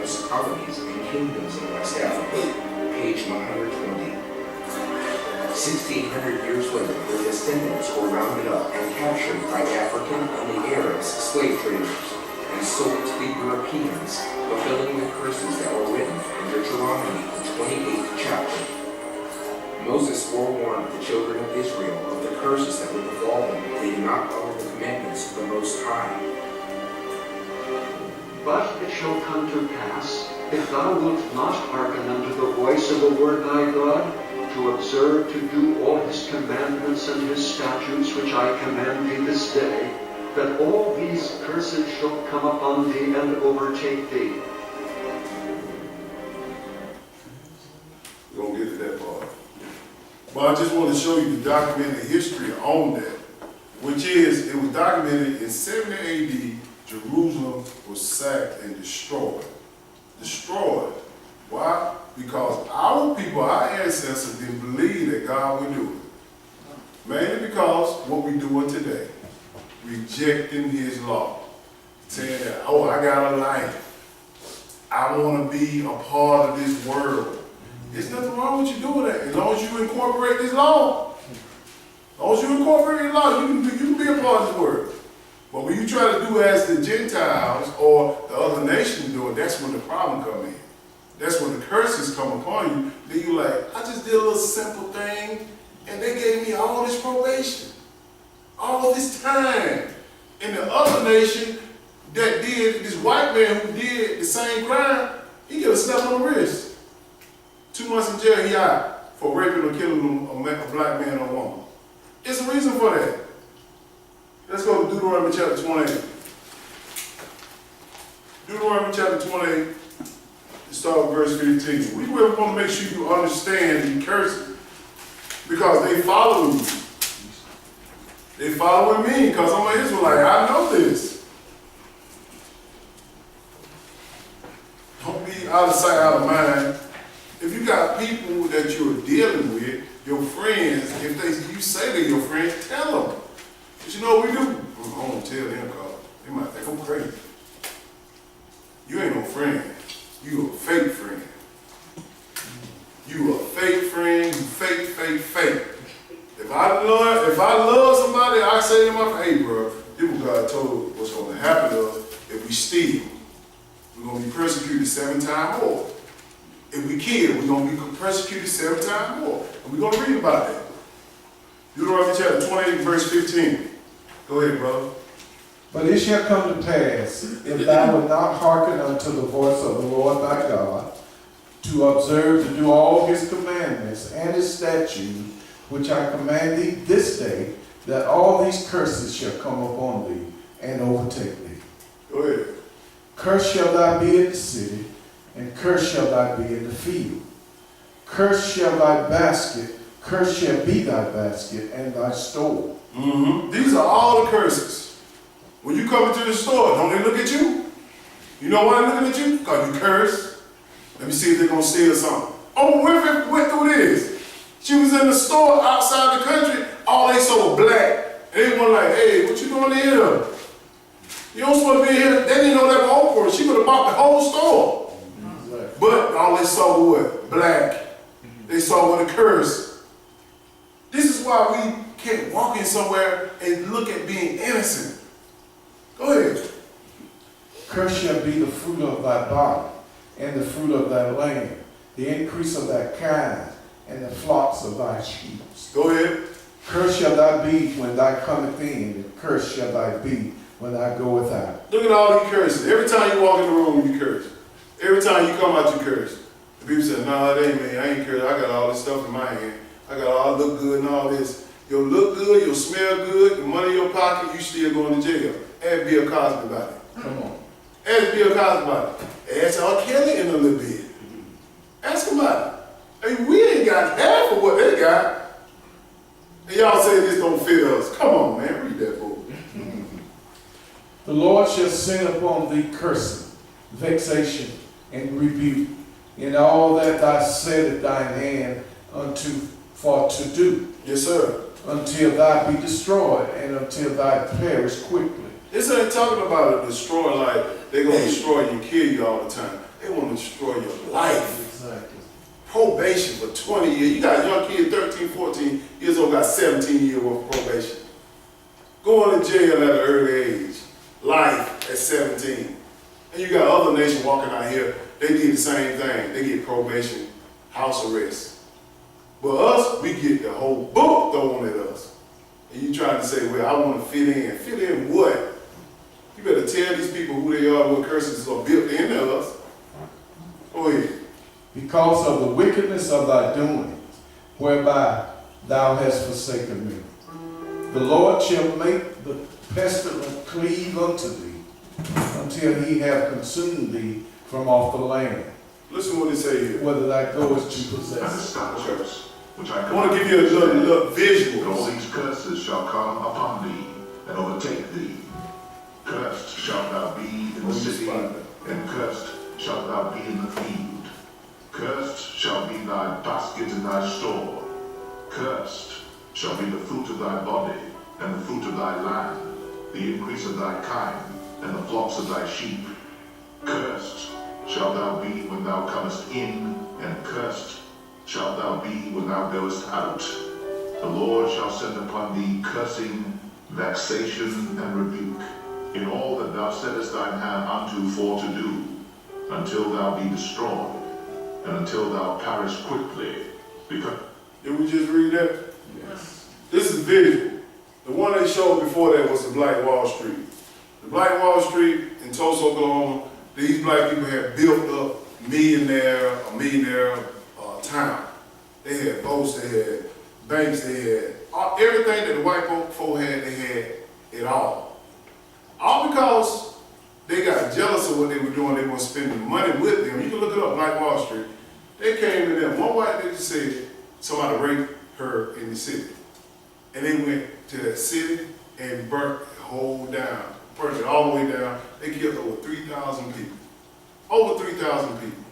tribes, colonies, and kingdoms in West Africa, page 120. 1,600 years later, their descendants were rounded up and captured by African and the Arabs slave traders and sold to the Europeans, fulfilling the curses that were written in Deuteronomy, the 28th chapter. Moses forewarned the children of Israel of the curses that would befall them if they did not follow the commandments of the Most High. But it shall come to pass, if thou wilt not hearken unto the voice of the Lord thy God, to observe to do all his commandments and his statutes which I command thee this day, that all these curses shall come upon thee and overtake thee. We're going to get to that part. But I just want to show you the documented history on that, which is, it was documented in 70 AD, Jerusalem was sacked and destroyed. Destroyed. Why? Because our people, our ancestors, didn't believe that God would do it. Mainly because what we're doing today, rejecting his law. Saying that, oh, I got a life. I want to be a part of this world. There's nothing wrong with you doing that. As long as you incorporate this law. As long as you incorporate this law, you can be a part of this world. But when you try to do as the Gentiles or the other nations do it, that's when the problem comes in. That's when the curses come upon you. Then you're like, I just did a little simple thing, and they gave me all this probation, all this time. And the other nation that did, this white man who did the same crime, he get a slap on the wrist. 2 months in jail, he out for raping or killing a black man or woman. It's a reason for that. Let's go to Deuteronomy chapter 28. Deuteronomy chapter 28, start with verse 15. We really want to make sure you understand the curses because they follow you. They following me because I'm an Israelite. I know this. Don't be out of sight, out of mind. If you got people that you're dealing with, your friends, if you say they're your friends, tell them. But you know what we do? I don't tell them because they might think I'm crazy. You ain't no friend. You a fake friend. You a fake friend. You fake. If I love somebody, I say to them, hey, bro, this is what God told us what's going to happen to us if we steal. We're going to be persecuted 7 times more. If we kill, we're going to be persecuted 7 times more. And we're going to read about that. Deuteronomy chapter 28, verse 15. Go ahead, brother. But it shall come to pass, if thou wilt not hearken unto the voice of the Lord thy God, to observe to do all his commandments and his statutes, which I command thee this day, that all these curses shall come upon thee and overtake thee. Go ahead. Cursed shall thou be in the city, and cursed shall thou be in the field. Cursed shall thy basket, cursed shall be thy basket and thy store. These are all the curses. When you come into the store, don't they look at you? You know why they're looking at you? Because you curse. Let me see if they're going to steal something. Oh, Winfrey went through this. She was in the store outside the country. All they saw was black. And they were like, hey, what you doing here? You don't supposed to be here. They didn't know that was Oprah. She could have bought the whole store. But all they saw was what? Black. They saw what a curse. This is why we can't walk in somewhere and look at being innocent. Go ahead. Cursed shall be the fruit of thy body, and the fruit of thy land, the increase of thy kind, and the flocks of thy sheep. Go ahead. Cursed shall thou be when thou cometh in, and cursed shall thou be when thou goeth out. Look at all these curses. Every time you walk in the room, you curse. Every time you come out, you curse. The people say, nah, that ain't me. I ain't curse. I got all this stuff in my hand. I got all look good and all this. You'll look good, you'll smell good, the money in your pocket, you still going to jail. Ask Bill Cosby about it. Come on. Ask Bill Cosby about it. Ask R. Kelly in a little bit. Ask him about it. Hey, we ain't got half of what they got. And y'all say this don't fit us. Come on, man, read that book. The Lord shall send upon thee cursing, vexation, and rebuke, in all that thou settest thine hand unto for to do. Yes, sir. Until thou be destroyed, and until thou perish quickly. This ain't talking about a destroy like they're gonna destroy you and kill you all the time. They want to destroy your life. Exactly. Probation for 20 years. You got a young kid, 13, 14 years old, got 17 years worth of probation. Going to jail at an early age. Life at 17. And you got other nations walking out here, they did the same thing. They get probation, house arrest. But us, we get the whole book thrown at us. And you trying to say, well, I want to fit in. Fit in what? You better tell these people who they are, what curses are built into us. Go ahead. Because of the wickedness of thy doings, whereby thou hast forsaken me. The Lord shall make the pestilence cleave unto thee, until he have consumed thee from off the land, Listen what it say here. whether thou goest to And the possess it. statutes which I I want to command give you a thee, little and all visuals. these curses shall come upon thee and overtake thee. Cursed shalt thou be in the city, and cursed shalt thou be in the field. Cursed shall be thy basket and thy store. Cursed shall be the fruit of thy body, and the fruit of thy land, the increase of thy kind, and the flocks of thy sheep. Cursed shalt thou be when thou comest in, and cursed shalt thou be when thou goest out. The Lord shall send upon thee cursing, vexation, and rebuke, in all that thou settest thine hand unto for to do, until thou be destroyed, and until thou perish quickly, because Did we just read that? Yes. This is visual. The one they showed before that was the Black Wall Street. The Black Wall Street in Tulsa, Oklahoma, these black people had built up a millionaire town. They had boats, they had banks, they had everything that the white folk had, they had it all. All because they got jealous of what they were doing, they were spending money with them. You can look it up, Black Wall Street. They came in there, one white lady said somebody raped her in the city. And they went to that city and burnt the whole down, burnt it all the way down. They killed over 3,000 people. Over 3,000 people.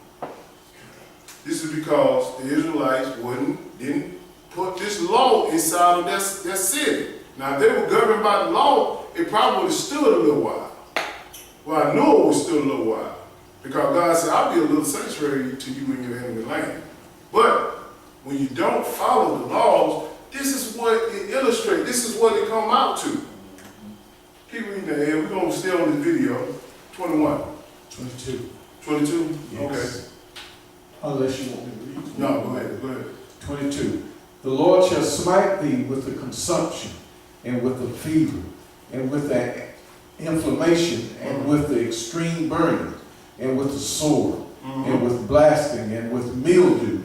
This is because the Israelites didn't put this law inside of their city. Now, if they were governed by the law, it probably would have stood a little while. Well, I know it would stood a little while. Because God said, I'll be a little sanctuary to you in your enemy land. But when you don't follow the laws, this is what it illustrates. This is what it come out to. Keep reading that, and we're going to stay on this video. 21. 22. 22? Yes. Unless you want me to read. Okay. No, go ahead. 22. The Lord shall smite thee with the consumption, and with the fever, and with the inflammation, and with the extreme burning, and with the sword, and with blasting, and with mildew,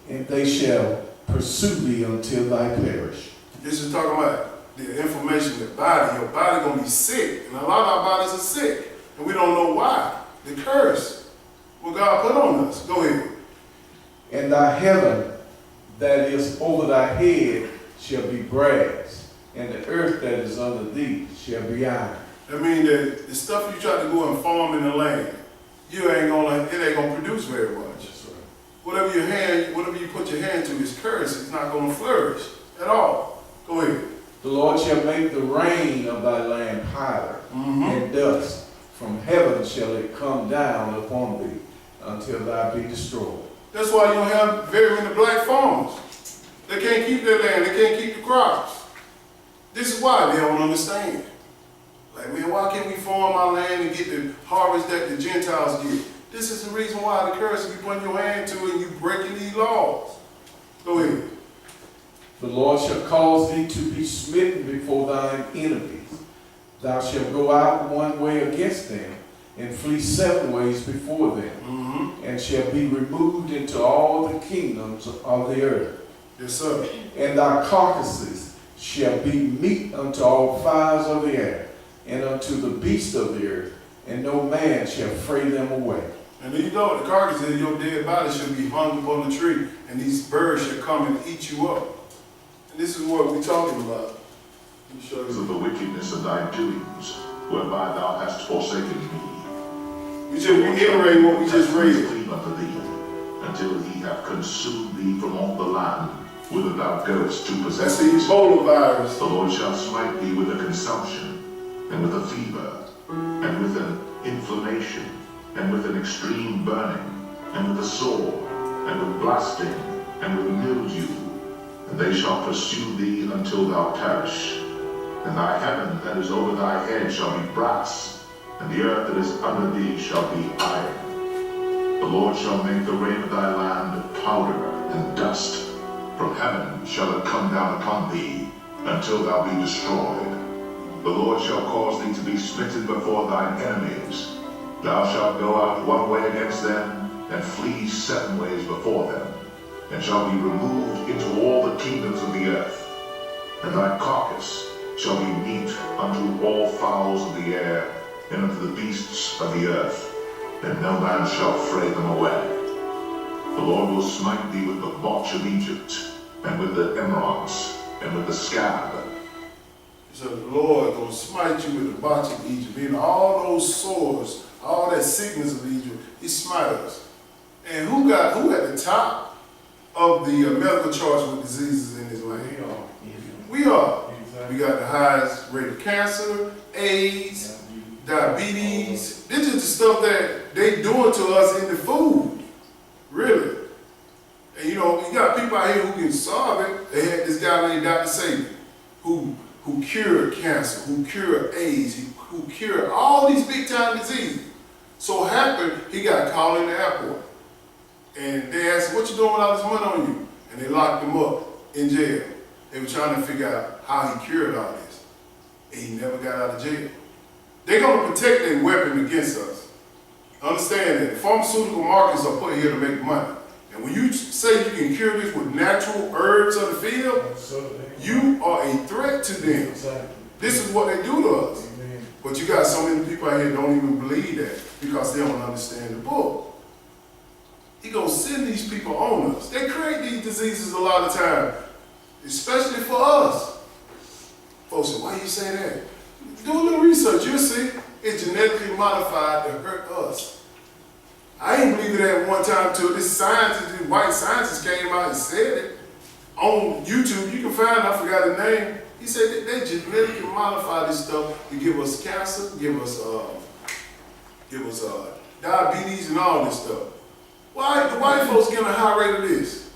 and they shall pursue thee until thou perish. This is talking about the inflammation, the body. Your body going to be sick. And a lot of our bodies are sick. And we don't know why. The curse, what God put on us. Go ahead. And thy heaven that is over thy head shall be brass, and the earth that is under thee shall be iron. That means that the stuff you try to go and farm in the land, it ain't gonna produce very much. That's right. Whatever you put your hand to is cursed. It's not gonna flourish at all. Go ahead. The Lord shall make the rain of thy land powder, and dust. From heaven shall it come down upon thee, until thou be destroyed. That's why you don't have very many black farmers. They can't keep their land. They can't keep the crops. This is why they don't understand. Like, man, why can't we farm our land and get the harvest that the Gentiles get? This is the reason why the curse is you putting your hand to it and you breaking these laws. Go ahead. The Lord shall cause thee to be smitten before thine enemies. Thou shalt go out one way against them, and flee 7 ways before them, and shall be removed into all the kingdoms of the earth. Yes, sir. And thy carcasses shall be meat unto all fowls of the air, and unto the beasts of the earth, and no man shall fray them away. And then you know the carcass of your dead body shall be hung upon the tree, and these birds shall come and eat you up. And this is what we're talking about. Let me show of you. the wickedness of thy doings, whereby thou hast forsaken me. We just reiterate what we just read. Cleave unto thee, until he have consumed thee from all the land, whither thou goest to That's possess the it. Ebola virus. The Lord shall smite thee with a consumption, and with a fever, and with an inflammation, and with an extreme burning, and with a sore, and with blasting, and with mildew. And they shall pursue thee until thou perish. And thy heaven that is over thy head shall be brass, and the earth that is under thee shall be iron. The Lord shall make the rain of thy land powder and dust. From heaven shall it come down upon thee, until thou be destroyed. The Lord shall cause thee to be smitten before thine enemies. Thou shalt go out one way against them, and flee 7 ways before them, and shall be removed into all the kingdoms of the earth. And thy carcass shall be meat unto all fowls of the air, and unto the beasts of the earth, and no man shall fray them away. The Lord will smite thee with the botch of Egypt, and with the emerods, and with the scab. So the Lord gonna smite you with the botch of Egypt. Meaning all those sores, all that sickness of Egypt, he smite us. And who at the top of the medical charts with diseases in this land? We are. We got the highest rate of cancer, AIDS, diabetes. This is the stuff that they doing to us in the food. Really. And you know, you got people out here who can solve it. They had this guy named Dr. Saban who cured cancer, who cured AIDS, who cured all these big time diseases. So happened, he got called in the airport. And they asked him, what you doing with all this money on you? And they locked him up in jail. They were trying to figure out how he cured all this. And he never got out of jail. They're going to protect their weapon against us. Understand that the pharmaceutical markets are put here to make money. And when you say you can cure this with natural herbs of the field, you are a threat to them. This is what they do to us. But you got so many people out here don't even believe that because they don't understand the book. He gonna send these people on us. They create these diseases a lot of time, especially for us. Folks say, why you say that? Do a little research, you'll see. It's genetically modified to hurt us. I didn't believe it at one time until this scientist, this white scientist came out and said it. On YouTube, you can find, I forgot his name. He said that they genetically modify this stuff to give us cancer, give us diabetes and all this stuff. Why the white folks get a high rate of this?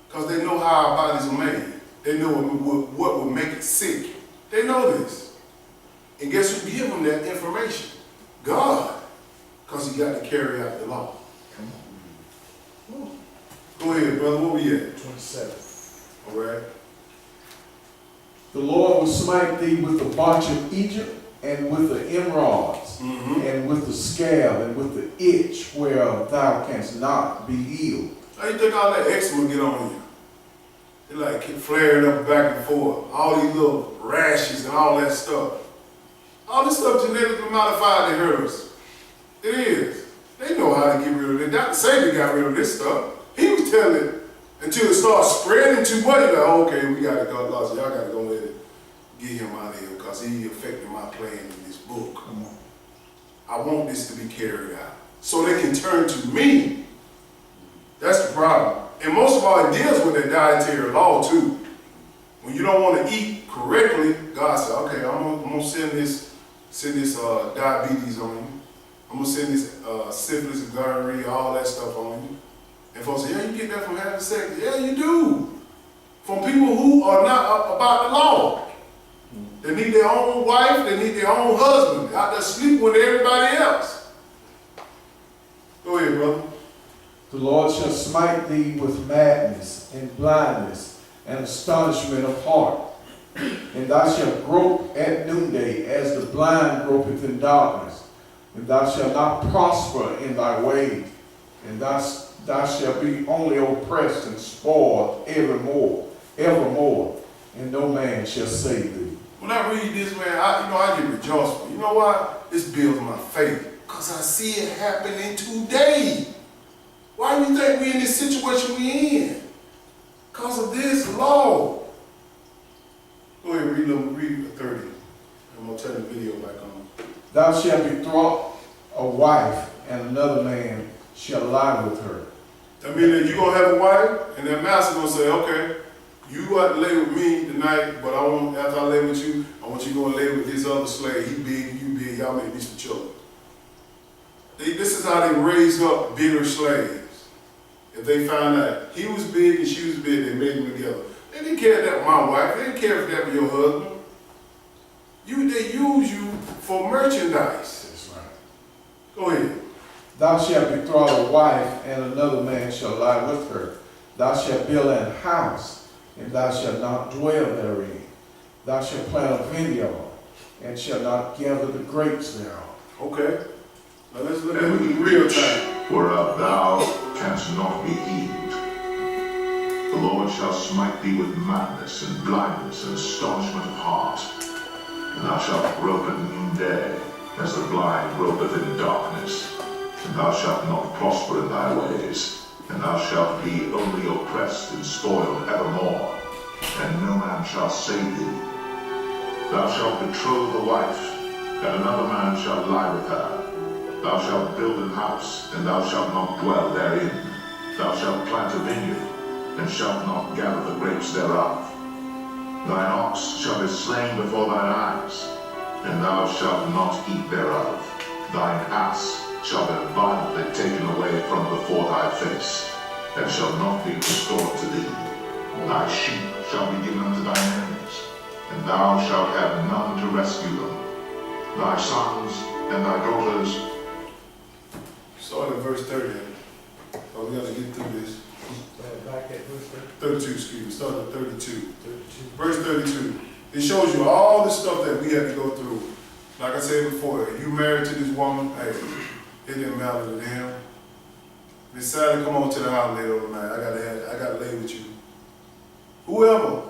Because they know how our bodies are made. They know what will make it sick. They know this. And guess who give them that information? God. Because he got to carry out the law. Come on. Go ahead, brother. Where we at? 27. All right. The Lord will smite thee with the botch of Egypt, and with the emerods, and with the scab, and with the itch whereof thou canst not be healed. How you think all that eczema get on you? They like keep flaring up back and forth. All these little rashes and all that stuff. All this stuff genetically modified to hurt us. It is. They know how to get rid of it. Dr. Saban got rid of this stuff. He was telling it until it started spreading too much. Like, okay, we gotta go, y'all gotta go let it get him out of here because he affected my plan in this book. I want this to be carried out so they can turn to me. That's the problem. And most of all, it deals with the dietary law too. When you don't want to eat correctly, God said, okay, I'm gonna send this diabetes on you. I'm gonna send this syphilis and gonorrhea, all that stuff on you. And folks say, yeah, you get that from having sex. Yeah, you do. From people who are not about the law. They need their own wife, they need their own husband, out there sleeping with everybody else. Go ahead, brother. The Lord shall smite thee with madness and blindness and astonishment of heart. And thou shalt grope at noonday as the blind gropeth in darkness. And thou shalt not prosper in thy ways. And thou shalt be only oppressed and spoiled evermore. And no man shall save thee. When I read this, man, I get rejoiceful. You know why? This builds my faith. Because I see it happening today. Why do you think we're in this situation we're in? Because of this law. Go ahead, read 30. I'm going to turn the video back on. Thou shalt betroth a wife, and another man shall lie with her. I mean, that you're going to have a wife, and that master going to say, okay, You got to lay with me tonight, but after I lay with you, I want you to go and lay with this other slave. He big and you big. Y'all make me some children. This is how they raise up bigger slaves. If they found out he was big and she was big, they made them together. They didn't care if that was my wife. They didn't care if that was your husband. They use you for merchandise. That's right. Go ahead. Thou shalt betroth a wife, and another man shall lie with her. Thou shalt build an house, and thou shalt not dwell therein. Thou shalt plant a vineyard, and shalt not gather the grapes thereof. Okay. Now let's look at it in real time. Whereof thou canst not be healed. The Lord shall smite thee with madness and blindness and astonishment of heart. And thou shalt grope at noonday, as the blind gropeth in darkness. And thou shalt not prosper in thy ways. And thou shalt be only oppressed and spoiled evermore. And no man shall save thee. Thou shalt betroth a wife, and another man shall lie with her. Thou shalt build an house, and thou shalt not dwell therein. Thou shalt plant a vineyard, and shalt not gather the grapes thereof. Thine ox shall be slain before thine eyes, and thou shalt not eat thereof. Thine ass shall be violently taken away from before thy face, and shall not be restored to thee. Thy sheep shall be given unto thine enemies, and thou shalt have none to rescue them. Thy sons and thy daughters. Start at verse 30. Oh, we got to get through this. Back at verse 32, excuse me. Start at 32. 32. Verse 32. It shows you all the stuff that we had to go through. Like I said before, if you married to this woman, hey, it didn't matter to them. They decided to come on to the house later overnight. I gotta lay with you. Whoever.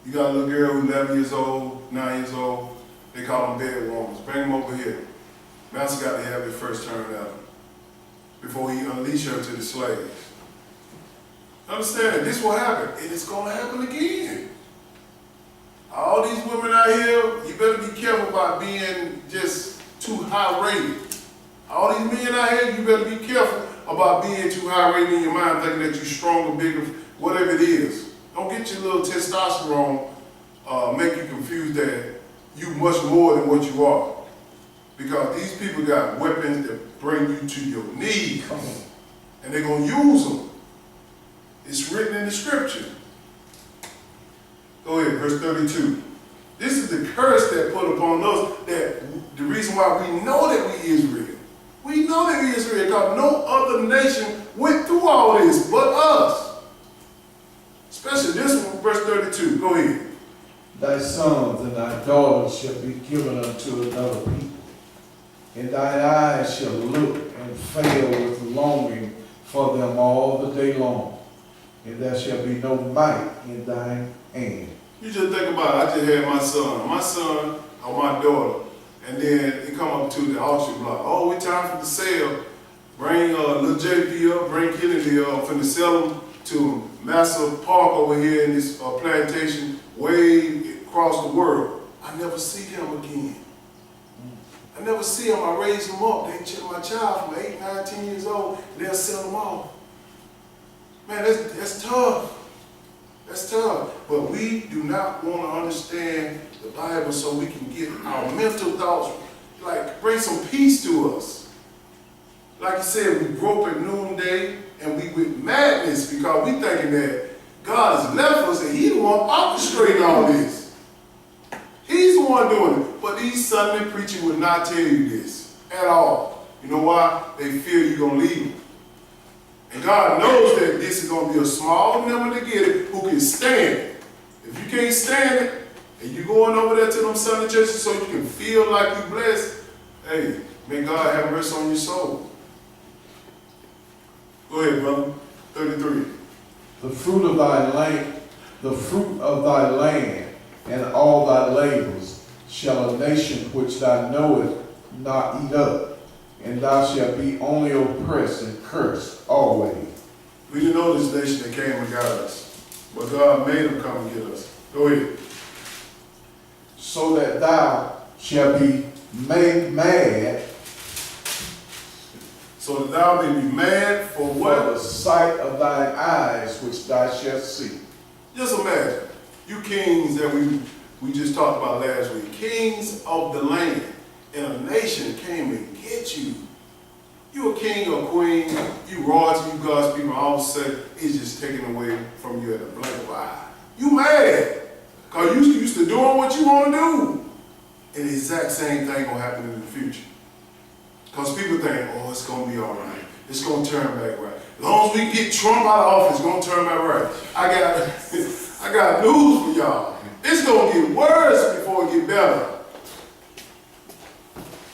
You got a little girl who's 11 years old, 9 years old. They call them bed warmers. Bring them over here. Master got to have his first turn at them before he unleash her to the slaves. Understand that this will happen, and it's going to happen again. All these women out here, you better be careful about being just too high rated. All these men out here, you better be careful about being too high rated in your mind, thinking that you're stronger, bigger, whatever it is. Don't get your little testosterone make you confused that you much more than what you are. Because these people got weapons that bring you to your knees. And they're going to use them. It's written in the scripture. Go ahead, verse 32. This is the curse that put upon us, that the reason why we know that we Israel. We know that we Israel because no other nation went through all this but us. Especially this one, verse 32. Go ahead. Thy sons and thy daughters shall be given unto another people, and thine eyes shall look and fail with longing for them all the day long, and there shall be no might in thine hand. You just think about it. I just had my son or my daughter, and then it come up to the auction block. Oh, it's time for the sale. Bring little JP up, bring Kennedy up, finna sell them to Master Park over here in this plantation way across the world. I never see them again. I never see them. I raise them up. They my child from 8, 9, 10 years old, and they'll sell them off. Man, that's tough. That's tough. But we do not want to understand the Bible so we can get our mental thoughts, like bring some peace to us. Like you said, we grope at noonday and we with madness because we thinking that God has left us and He the one orchestrating all this. He's the one doing it. But these Sunday preachers would not tell you this at all. You know why? They fear you're going to leave them. And God knows that this is going to be a small number to get it who can stand it. If you can't stand it, and you're going over there to them Sunday churches so you can feel like you're blessed, hey, may God have mercy on your soul. Go ahead, brother. 33. The fruit of thy land, and all thy labors shall a nation which thou knowest not eat up, and thou shalt be only oppressed and cursed always. We didn't know this nation that came and got us, but God made them come and get us. Go ahead. So that thou shalt be made mad. So that thou may be mad for For what? the sight of thine eyes which thou shalt see. Just imagine, you kings that we just talked about last week, kings of the land, and a nation came and get you. You a king or queen, you royalty, you God's people, all of a sudden it's just taken away from you at a blink of an eye. You mad, because you used to doing what you want to do. And the exact same thing gonna happen in the future. Because people think, oh, it's gonna be all right. It's gonna turn back right. As long as we get Trump out of office, it's gonna turn back right. I got news for y'all. It's gonna get worse before it get better.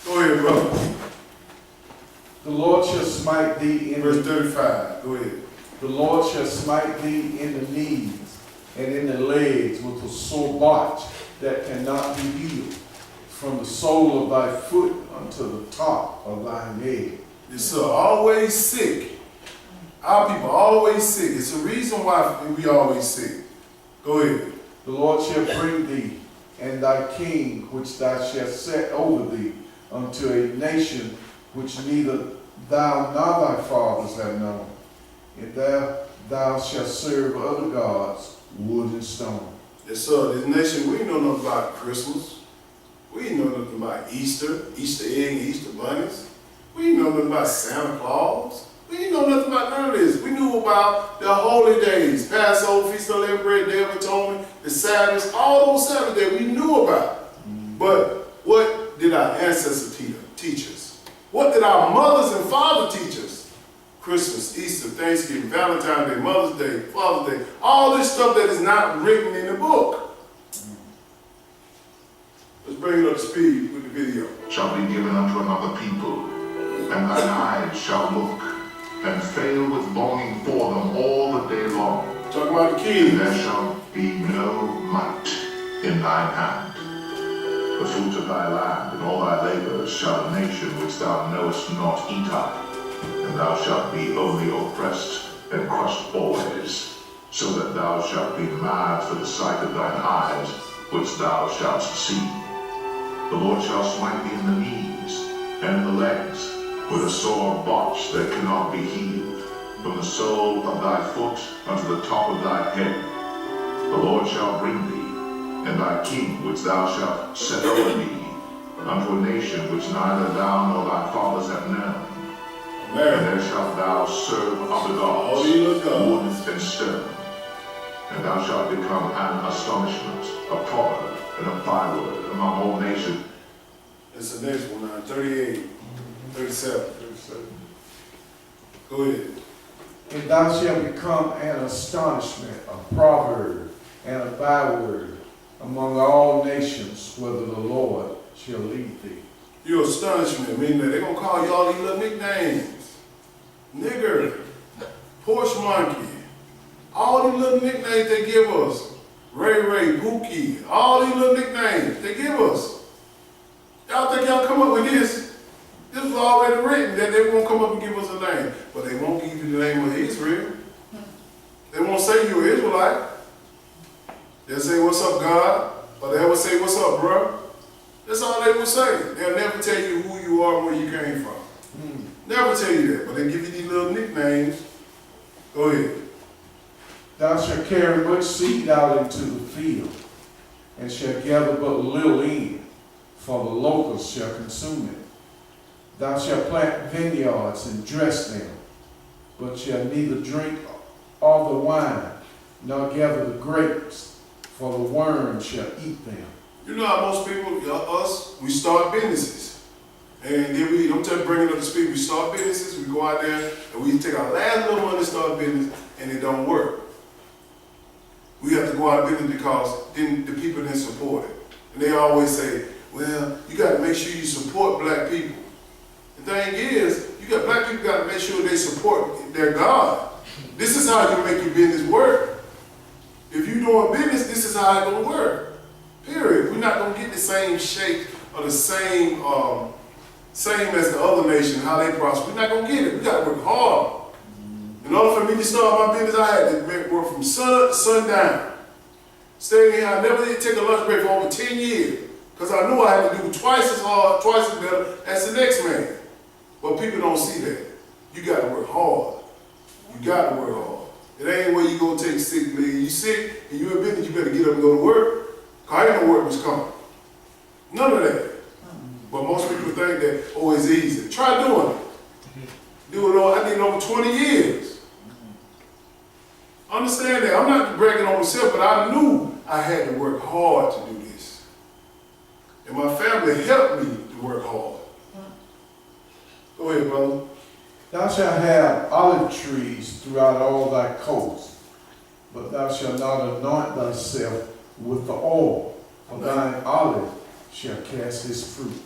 Go ahead, brother. The Lord shall smite thee in Verse 35, go ahead. the Lord shall smite thee in the knees and in the legs with a sore botch that cannot be healed, from the sole of thy foot unto the top of thine head. It's always sick. Our people always sick. It's the reason why we always sick. Go ahead. The Lord shall bring thee and thy king, which thou shalt set over thee, unto a nation which neither thou nor thy fathers have known. And thou shalt serve other gods, wood and stone. Yes, sir. This nation, we ain't know nothing about Christmas. We ain't know nothing about Easter, Easter egg, and Easter bunnies. We ain't know nothing about Santa Claus. We ain't know nothing about none of this. We knew about the holy days, Passover, Feast of Unleavened Bread, Day of Atonement, the Sabbaths, all those Sabbaths that we knew about. But what did our ancestors teach us? What did our mothers and fathers teach us? Christmas, Easter, Thanksgiving, Valentine's Day, Mother's Day, Father's Day, all this stuff that is not written in the book. Let's bring it up to speed with the video. Shall be given unto another people, and thine eyes shall look, and fail with longing for them all the day long. Talking about the And kids. there shall be no might in thine hand. The fruit of thy land and all thy labors shall a nation which thou knowest not eat up, and thou shalt be only oppressed and crushed always, so that thou shalt be mad for the sight of thine eyes, which thou shalt see. The Lord shall smite thee in the knees and in the legs, with a sore botch that cannot be healed, from the sole of thy foot unto the top of thy head. The Lord shall bring thee, and thy king which thou shalt set over thee, unto a nation which neither thou nor thy fathers have known. And there shalt thou serve other gods, wood and stone. And thou shalt become an astonishment, a proverb, and a byword among all nations. That's the next one now, 38, 37. Go ahead. And thou shalt become an astonishment, a proverb, and a byword among all nations, whether the Lord shall lead thee. Your astonishment, meaning that they're going to call you all these little nicknames. Nigger, Porsche monkey, all these little nicknames they give us. Ray Ray, Pookie, all these little nicknames they give us. Y'all think y'all come up with this? This was already written that they won't come up and give us a name. But they won't give you the name of Israel. They won't say you're an Israelite. They'll say, what's up, God? Or they will say, what's up, bro? That's all they will say. They'll never tell you who you are and where you came from. Never tell you that, but they give you these little nicknames. Go ahead. Thou shalt carry much seed out into the field, and shalt gather but little in, for the locusts shall consume it. Thou shalt plant vineyards and dress them, but shalt neither drink of the wine, nor gather the grapes, for the worm shall eat them. You know how most people, us, we start businesses. And then I'm just bringing up to speed, we start businesses, we go out there, and we take our last little money to start business, and it don't work. We have to go out of business because then the people didn't support it. And they always say, well, you got to make sure you support black people. The thing is, black people got to make sure they support their God. This is how you make your business work. If you're doing business, this is how it's going to work. Period. We're not going to get the same shape or the same as the other nation, how they prosper. We're not going to get it. We got to work hard. In order for me to start my business, I had to work from sun to sundown. Staying here, I never did take a lunch break for over 10 years. Because I knew I had to do twice as hard, twice as better as the next man. But people don't see that. You got to work hard. You got to work hard. It ain't where you go take sick leave. You sick and you in business, you better get up and go to work. Cause I didn't know work was coming. None of that. But most people think that, oh, it's easy. Try doing it. Do it all. I did it over 20 years. Understand that. I'm not bragging on myself, but I knew I had to work hard to do this. And my family helped me to work hard. Go ahead, brother. Thou shalt have olive trees throughout all thy coasts, but thou shalt not anoint thyself with the oil, for thine olive shall cast his fruit.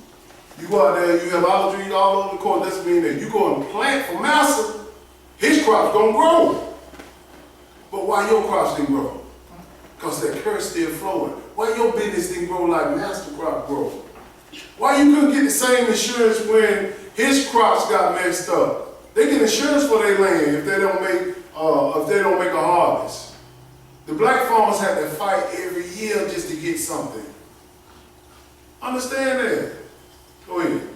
You go out there, you have olive trees all over the court. That's mean that you go and plant for massa, his crops gonna grow. But why your crops didn't grow? Because that curse still flowing. Why your business didn't grow like master crop grow? Why you couldn't get the same insurance when his crops got messed up? They get insurance for their land if they don't make a harvest. The black farmers have to fight every year just to get something. Understand that? Go ahead.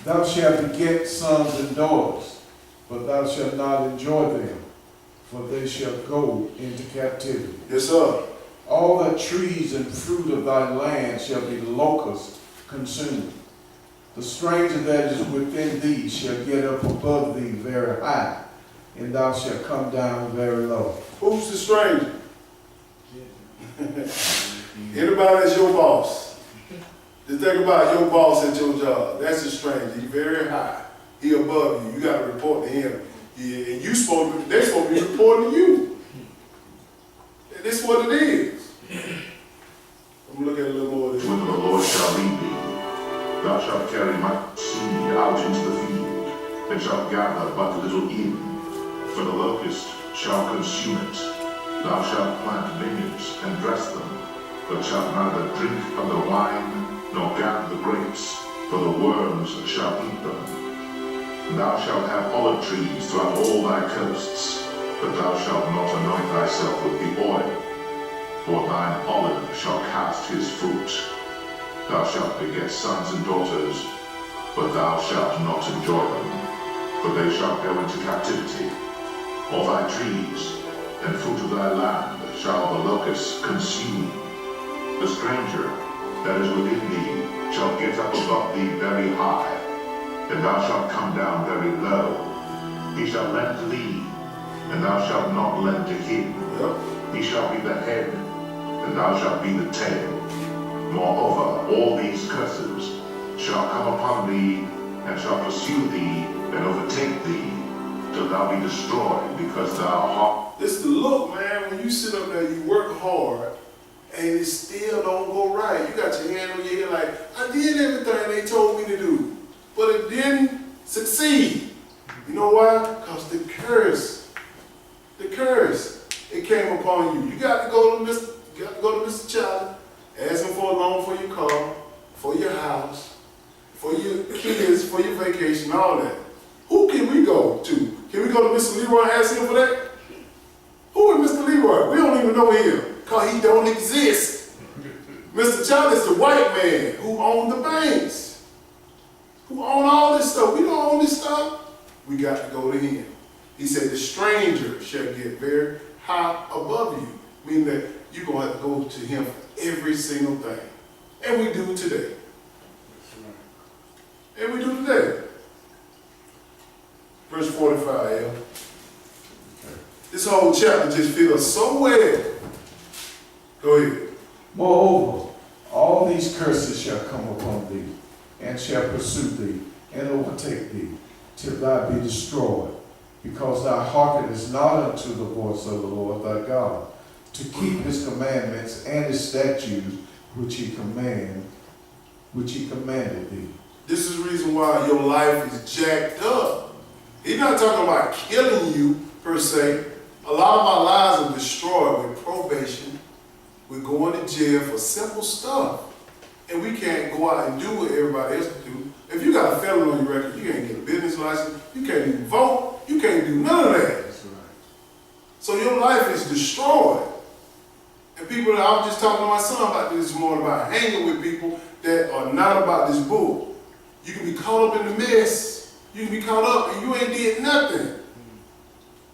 Thou shalt beget sons and daughters, but thou shalt not enjoy them, for they shall go into captivity. Yes, sir. All the trees and fruit of thy land shall be locusts consumed. The stranger that is within thee shall get up above thee very high, and thou shalt come down very low. Who's the stranger? Anybody that's your boss. Just think about your boss at your job. That's a stranger. He's very high. He above you. You got to report to him. Yeah, and they're supposed to be reporting to you. And this is what it is. I'm going to look at a little more of this. Whither the Lord shall lead thee, thou shalt carry my seed out into the field, and shalt gather but little in, for the locust shall consume it. Thou shalt plant vineyards and dress them, but shalt neither drink of the wine, nor gather the grapes, for the worms shall eat them. Thou shalt have olive trees throughout all thy coasts, but thou shalt not anoint thyself with the oil, for thine olive shall cast his fruit. Thou shalt beget sons and daughters, but thou shalt not enjoy them, for they shall go into captivity. All thy trees and fruit of thy land shall the locusts consume. The stranger that is within thee shall get up above thee very high, and thou shalt come down very low. He shall lend to thee, and thou shalt not lend to him. He shall be the head, and thou shalt be the tail. Moreover, all these curses shall come upon thee, and shall pursue thee, and overtake thee, till thou be destroyed, because thou art. This is the look, man, when you sit up there, you work hard, and it still don't go right. You got your hand on your head like, I did everything they told me to do, but it didn't succeed. You know why? Because the curse, it came upon you. You got to go to Mr. Charlie, ask him for a loan for your car, for your house, for your kids, for your vacation, all that. Who can we go to? Can we go to Mr. Leroy and ask him for that? Who is Mr. Leroy? We don't even know him, because he don't exist. Mr. Charlie is the white man who owned the banks, who own all this stuff. We don't own this stuff. We got to go to him. He said, the stranger shall get very high above you, meaning that you're going to have to go to him for every single thing. And we do today. And we do today. Verse 45, yeah. This whole chapter just feels so well. Go ahead. Moreover, all these curses shall come upon thee, and shall pursue thee, and overtake thee, till thou be destroyed, because thou hearkenest not unto the voice of the Lord thy God, to keep his commandments and his statutes which he commanded thee. This is the reason why your life is jacked up. He's not talking about killing you, per se. A lot of our lives are destroyed with probation. We're going to jail for simple stuff. And we can't go out and do what everybody else do. If you got a felony on your record, you can't get a business license, you can't even vote, you can't do none of that. That's right. So your life is destroyed. And people, I was just talking to my son about this morning, about hanging with people that are not about this book. You can be caught up in the mess. You can be caught up and you ain't did nothing.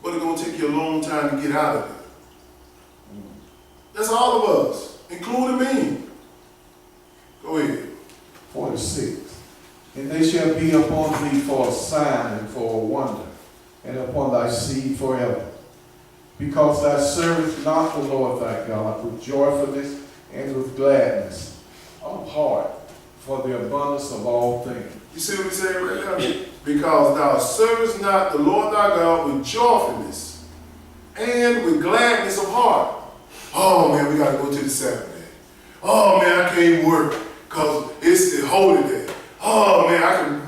but it's gonna take you a long time to get out of it. That's all of us, including me. Go ahead. 46. And they shall be upon thee for a sign and for a wonder, and upon thy seed forever. Because thou servest not the Lord thy God with joyfulness and with gladness of heart, for the abundance of all things. You see what he said right there? Because thou servest not the Lord thy God with joyfulness and with gladness of heart. Oh man, we gotta go to the Sabbath day. Oh man, I can't work because it's the holy day. Oh man, I can